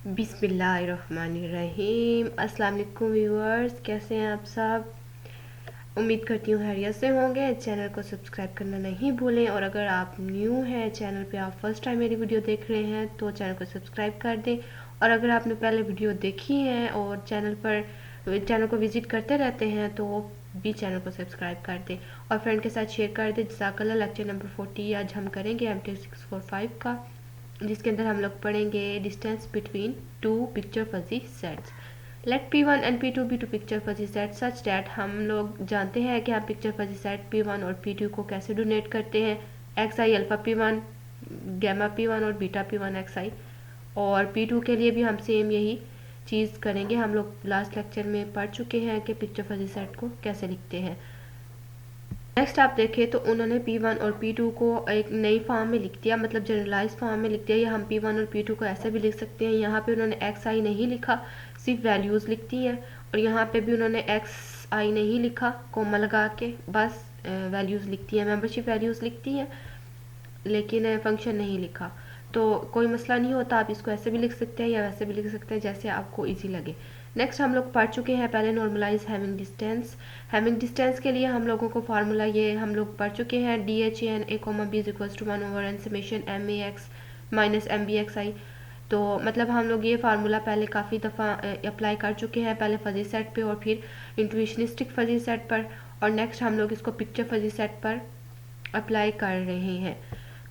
बिस्मिल्लाहिर्रहमानिर्रहीम। अस्सलाम वालेकुम व्यूअर्स, कैसे हैं आप सब। उम्मीद करती हूँ खैरियत से होंगे। चैनल को सब्सक्राइब करना नहीं भूलें और अगर आप न्यू हैं चैनल पे, आप फर्स्ट टाइम मेरी वीडियो देख रहे हैं तो चैनल को सब्सक्राइब कर दें। और अगर आपने पहले वीडियो देखी है और चैनल को विज़िट करते रहते हैं तो भी चैनल को सब्सक्राइब कर दें और फ्रेंड के साथ शेयर कर दें। जज़ाकल्लाह। लेक्चर नंबर 40 आज हम करेंगे MTech 645 का, जिसके अंदर हम लोग पढ़ेंगे distance between two picture fuzzy sets. Let P1 and P2 be two picture fuzzy set such that, हम लोग जानते हैं कि हम पिक्चर फजी सेट P1 और P2 को कैसे डोनेट करते हैं। XI alpha P1, gamma P1 और बीटा P1 XI। और P2 के लिए भी हम सेम यही चीज़ करेंगे। हम लोग लास्ट लेक्चर में पढ़ चुके हैं कि पिक्चर फजी सेट को कैसे लिखते हैं। नेक्स्ट आप देखें तो उन्होंने P1 और P2 को एक नई फॉर्म में लिख दिया, मतलब जनरलाइज फॉर्म में लिख दिया। या हम P1 और P2 को ऐसे भी लिख सकते हैं। यहाँ पे उन्होंने XI नहीं लिखा, सिर्फ वैल्यूज़ लिखती हैं। और यहाँ पे भी उन्होंने XI नहीं लिखा कोमा लगा के, बस वैल्यूज़ लिखती हैं, मेंबरशिप वैल्यूज़ लिखती हैं, लेकिन फंक्शन नहीं लिखा। तो कोई मसला नहीं होता, आप इसको ऐसे भी लिख सकते हैं या वैसे भी लिख सकते हैं, जैसे आपको इजी लगे। नेक्स्ट हम लोग पढ़ चुके हैं पहले normalize Hamming distance. Hamming distance के लिए हम लोगों को फार्मूला ये हम लोग पढ़ चुके हैं, DHAN A, B is equals to 1/n summation MAX minus MBXI। तो मतलब हम लोग ये फार्मूला पहले काफ़ी दफ़ा अप्लाई कर चुके हैं, पहले फजी सेट पे और फिर इंट्यूशनिस्टिक फजी सेट पर, और नेक्स्ट हम लोग इसको पिक्चर फजी सेट पर अप्लाई कर रहे हैं।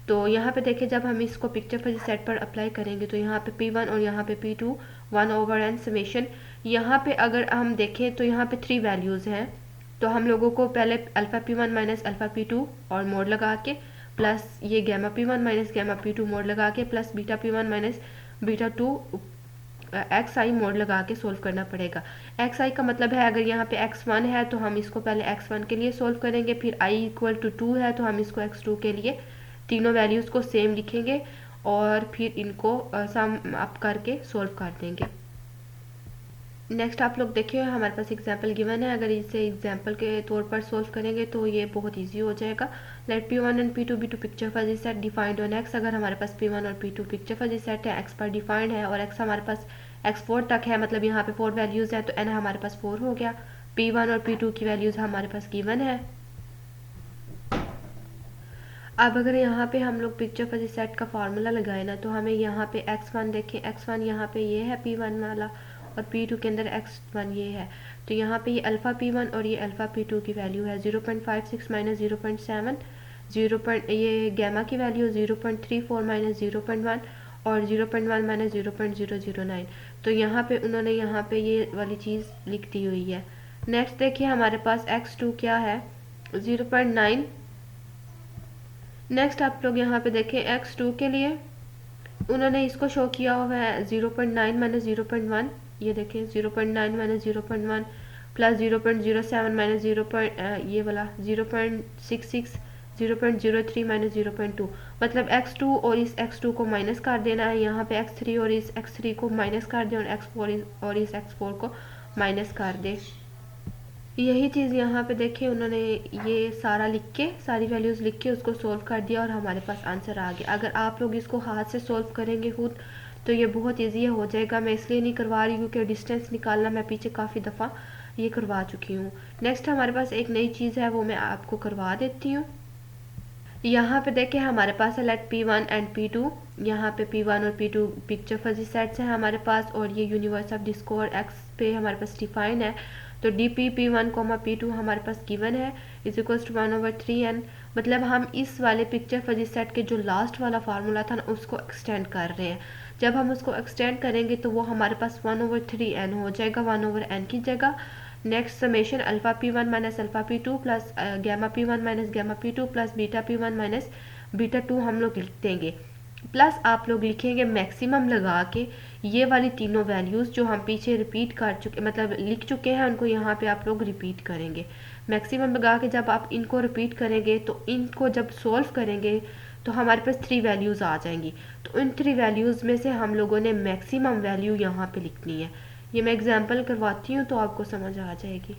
तो यहाँ पे देखिए, जब हम इसको पिक्चर फजी सेट पर अप्लाई करेंगे तो यहाँ पे P1 और यहाँ पे P2 1/n समेशन। यहाँ पे अगर हम देखें तो यहाँ पे 3 वैल्यूज़ हैं, तो हम लोगों को पहले alpha P1 minus alpha P2 और मोड लगा के, प्लस ये gamma P1 minus gamma P2 mode लगा के, plus beta P1 minus beta 2 XI mode लगा के सोल्व करना पड़ेगा। XI का मतलब है, अगर यहाँ पे X1 है तो हम इसको पहले X1 के लिए सोल्व करेंगे, फिर I इक्वल टू 2 है तो हम इसको X2 के लिए तीनों वैल्यूज़ को सेम लिखेंगे और फिर इनको सम अप करके सोल्व कर देंगे। नेक्स्ट आप लोग देखिए, हमारे पास एग्जाम्पल गिवन है। अगर इसे एग्जाम्पल के तौर पर सोल्व करेंगे तो ये बहुत इजी हो जाएगा। Let P1 and P2 be two picture fuzzy set defined on X। अगर हमारे पास P1 और P2 पिक्चर फजी सेट है, X पर डिफाइंड है और X हमारे पास X4 तक है, मतलब यहाँ पे 4 वैल्यूज़ है, तो N हमारे पास 4 हो गया। P1 और P2 की वैल्यूज़ हमारे पास गिवन है। अब अगर यहाँ पे हम लोग पिक्चर फजी सेट का फार्मूला लगाए ना, तो हमें यहाँ पे X1 देखें, X1 यहाँ पे ये है P1 वाला और P2 के अंदर X1 ये है। तो यहाँ पे ये अल्फ़ा P1 और ये अल्फ़ा P2 की वैल्यू है 0.56 माइनस 0.7, ये गैमा की वैल्यू 0.34 माइनस 0.1 और 0.1 माइनस 0.009। तो यहाँ पे उन्होंने यहाँ पे ये वाली चीज़ लिख दी हुई है। नेक्स्ट देखिए, हमारे पास X2 क्या है, 0.9। नेक्स्ट आप लोग यहाँ पे देखें, X2 के लिए उन्होंने इसको शो किया हुआ है 0.9 माइनस 0.1। ये देखें 0.9 माइनस 0.1 प्लस 0.07 माइनस ये वाला 0.66, 0.03 माइनस 0.2। मतलब X2 और इस X2 को माइनस कर देना है, यहाँ पे X3 और इस X3 को माइनस कर दें और X4 और इस X4 को माइनस कर दें। यही चीज़ यहाँ पे देखिए, उन्होंने ये सारा लिख के, सारी वैल्यूज़ लिख के उसको सोल्व कर दिया और हमारे पास आंसर आ गया। अगर आप लोग इसको हाथ से सोल्व करेंगे खुद तो ये बहुत ईजी हो जाएगा। मैं इसलिए नहीं करवा रही हूँ कि डिस्टेंस निकालना मैं पीछे काफ़ी दफ़ा ये करवा चुकी हूँ। नेक्स्ट हमारे पास एक नई चीज़ है, वो मैं आपको करवा देती हूँ। यहाँ पे देखें, हमारे पास है लेट P1 एंड P2। यहाँ पे P1 और P2 पिक्चर फजी सेट्स हैं हमारे पास, और ये यूनिवर्स ऑफ डिस्कॉर्ड X पे हमारे पास डिफाइन है। तो DP P1 P2 हमारे पास गिवन है इज इक्वल्स टू 1/3n। मतलब हम इस वाले पिक्चर फजी सेट के जो लास्ट वाला फार्मूला था ना, उसको एक्सटेंड कर रहे हैं। जब हम उसको एक्सटेंड करेंगे तो वो हमारे पास 1/3n हो जाएगा, 1/n की जगह। Next summation alpha P1 minus alpha P2 plus gamma P1 minus gamma P2 plus beta P1 minus beta 2 हम लोग लिख देंगे। प्लस आप लोग लिखेंगे मैक्सिमम लगा के ये वाली तीनों वैल्यूज़ जो हम पीछे रिपीट कर चुके, मतलब लिख चुके हैं, उनको यहाँ पे आप लोग रिपीट करेंगे। मैक्सिमम लगा के जब आप इनको रिपीट करेंगे तो इनको जब सोल्व करेंगे तो हमारे पास 3 वैल्यूज़ आ जाएंगी। तो इन 3 वैल्यूज़ में से हम लोगों ने मैक्सिमम वैल्यू यहाँ पे लिखनी है। ये मैं एग्जांपल करवाती हूँ तो आपको समझ आ जाएगी।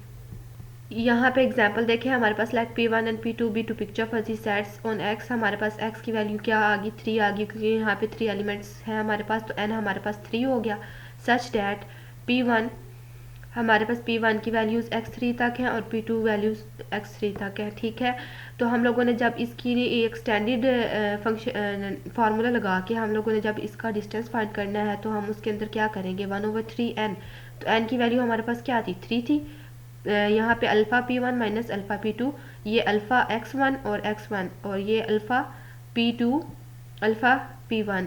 यहाँ पे एग्जांपल देखें, हमारे पास like P1 and P2 be two picture fuzzy sets on x, हमारे पास x की वैल्यू क्या आ गई 3 आ गई, क्योंकि यहाँ पे 3 एलिमेंट्स हैं हमारे पास, तो n हमारे पास 3 हो गया। सच डैट P1 हमारे पास P1 की वैल्यूज़ x3 तक हैं और P2 वैल्यूज़ x3 तक है, ठीक है। तो हम लोगों ने जब इसकी एक्सटेंडेड फंक्शन फार्मूला लगा के हम लोगों ने जब इसका डिस्टेंस फाइंड करना है, तो हम उसके अंदर क्या करेंगे 1/3n। तो n की वैल्यू हमारे पास क्या थी 3 थी। यहाँ पे alpha P1 minus alpha P2, ये अल्फ़ा x1 और x1, और ये alpha P2 alpha P1।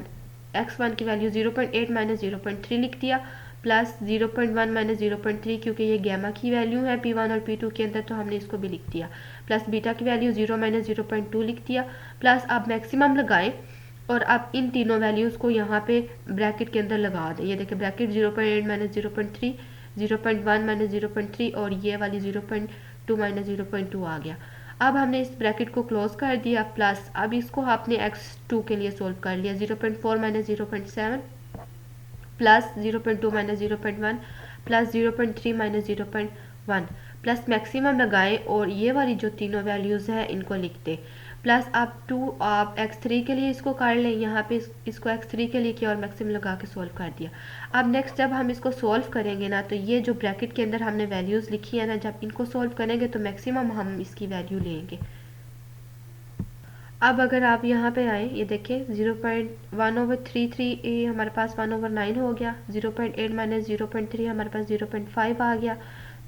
x1 की वैल्यू 0.8 माइनस 0.3 लिख दिया, प्लस 0.1 माइनस 0.3, क्योंकि ये गैमा की वैल्यू है P1 और P2 के अंदर, तो हमने इसको भी लिख दिया। प्लस बीटा की वैल्यू 0 माइनस 0.2 लिख दिया। प्लस आप मैक्सिमम लगाएं और आप इन तीनों वैल्यूज़ को यहाँ पे ब्रैकेट के अंदर लगा दें। ये देखिए ब्रैकेट 0.8 माइनस 0.3, 0.1 माइनस 0.3 और ये वाली 0.2 माइनस 0.2 आ गया। अब हमने इस ब्रैकेट को क्लोज कर दिया। प्लस अब इसको आपने x2 के लिए सोल्व कर लिया, 0.4 minus 0.7 plus 0.2 minus 0.1 plus 0.3 minus 0.1, plus maximum लगाएं और ये वाली जो तीनों वैल्यूज़ हैं इनको लिख दें। प्लस आप x3 के लिए इसको कर लें, यहाँ पे इसको x3 के लिए किया और मैक्सिमम लगा के सोल्व कर दिया। अब नेक्स्ट जब हम इसको सोल्व करेंगे ना, तो ये जो ब्रैकेट के अंदर हमने वैल्यूज़ लिखी है ना, जब इनको सोल्व करेंगे तो मैक्सिमम हम इसकी वैल्यू लेंगे। अब अगर आप यहाँ पे आए, ये देखें 0.1/33 हमारे पास 1/9 हो गया, 0.8 माइनस 0.3 हमारे पास 0.5 आ गया,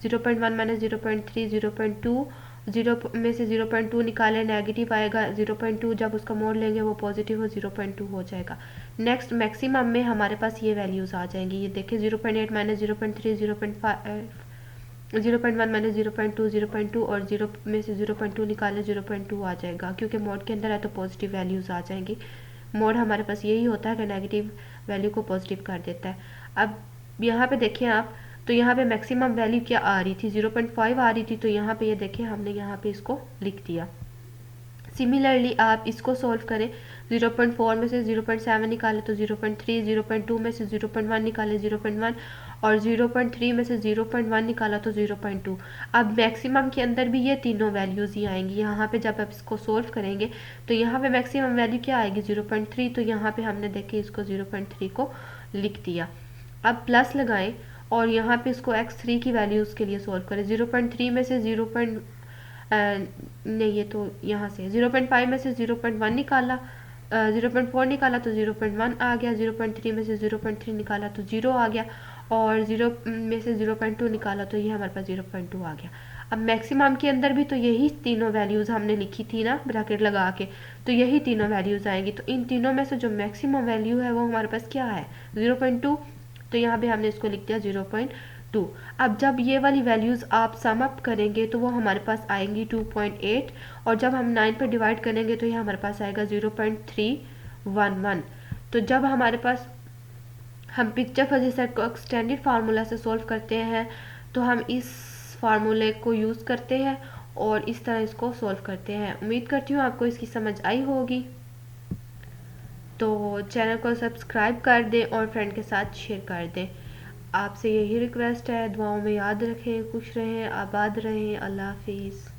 0.1 माइनस 0.3 0.2, 0 में से 0.2 निकाले नेगेटिव आएगा, 0.2 जब उसका मोड़ लेंगे वो पॉजिटिव हो 0.2 हो जाएगा। नेक्स्ट मैक्सिमम में हमारे पास ये वैल्यूज़ आ जाएंगी, ये देखें 0.8 माइनस 0.3 0.1 माइनस 0.2 0.2 और 0 में से 0.2 निकाले 0.2 आ जाएगा, क्योंकि मोड के अंदर है तो पॉजिटिव वैल्यूज़ आ जाएंगी। मोड हमारे पास यही होता है कि नेगेटिव वैल्यू को पॉजिटिव कर देता है। अब यहाँ पे देखें आप, तो यहाँ पे मैक्सिमम वैल्यू क्या आ रही थी 0.5 आ रही थी, तो यहाँ पे ये देखें हमने यहाँ पे इसको लिख दिया। सिमिलरली आप इसको सोल्व करें, 0.4 में से 0.7 निकाले तो 0.3, 0.2 में से 0.1 निकाले 0.1 और 0.3 में से 0.1 निकाला तो 0.2। अब मैक्सिमम के अंदर भी ये तीनों वैल्यूज़ ही आएंगी। यहाँ पे जब आप इसको सोल्व करेंगे तो यहाँ पे मैक्सिमम वैल्यू क्या आएगी 0.3, तो यहाँ पे हमने देखे इसको 0.3 को लिख दिया। अब प्लस लगाएं और यहाँ पे इसको x3 की वैल्यूज़ के लिए सोल्व करें। 0.3 में से नहीं, ये तो यहाँ से 0.5 में से 0.1 निकाला, 0.4 निकाला तो 0.1 आ गया, 0.3 में से 0.3 निकाला तो 0 आ गया और 0 में से 0.2 निकाला तो ये हमारे पास 0.2 आ गया। अब मैक्सिमम के अंदर भी तो यही तीनों वैल्यूज़ हमने लिखी थी ना ब्रैकेट लगा के, तो यही तीनों वैल्यूज़ आएंगी। तो इन तीनों में से जो मैक्सिमम वैल्यू है वो हमारे पास क्या है 0.2, तो यहाँ पे हमने इसको लिख दिया 0.2। अब जब ये वाली वैल्यूज़ आप सम अप करेंगे तो वो हमारे पास आएंगी 2.8 और जब हम 9 पर डिवाइड करेंगे तो ये हमारे पास आएगा 0.311। तो जब हमारे पास हम पिक्चर फजी सेट को एक्सटेंडेड फार्मूला से सोल्व करते हैं तो हम इस फार्मूले को यूज़ करते हैं और इस तरह इसको सोल्व करते हैं। उम्मीद करती हूँ आपको इसकी समझ आई होगी। तो चैनल को सब्सक्राइब कर दें और फ्रेंड के साथ शेयर कर दें। आपसे यही रिक्वेस्ट है, दुआओं में याद रखें, खुश रहें, आबाद रहें। अल्लाह हाफिज़।